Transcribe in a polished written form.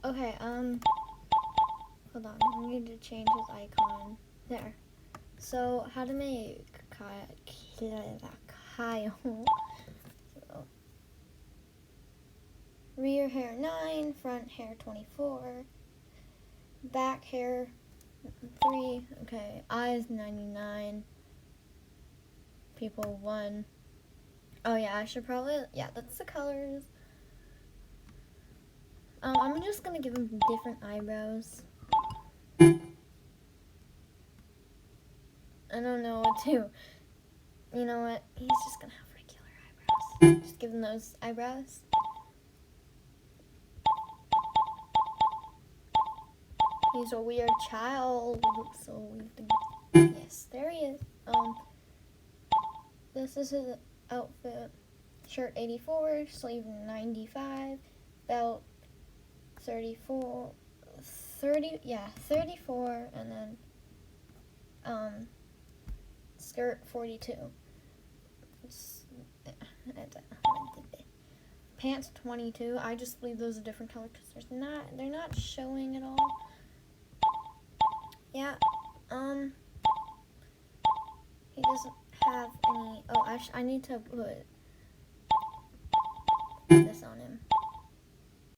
Okay, hold on. I need to change his icon. There. So, how to make Kyle. So, rear hair 9, front hair 24, back hair 3, okay, eyes 99, people 1. Oh yeah, I should probably, yeah, that's the colors. I'm just gonna give him different eyebrows. I don't know what to. You know what? He's just gonna have regular eyebrows. Just give him those eyebrows. He's a weird child, so we have to. Yes, there he is. This is his outfit. Shirt 84, sleeve 95, belt 34, 34, and then skirt 42. Pants 22. I just believe those are different colors because they're not showing at all. Yeah. He doesn't have any. Oh, I need to put this on him.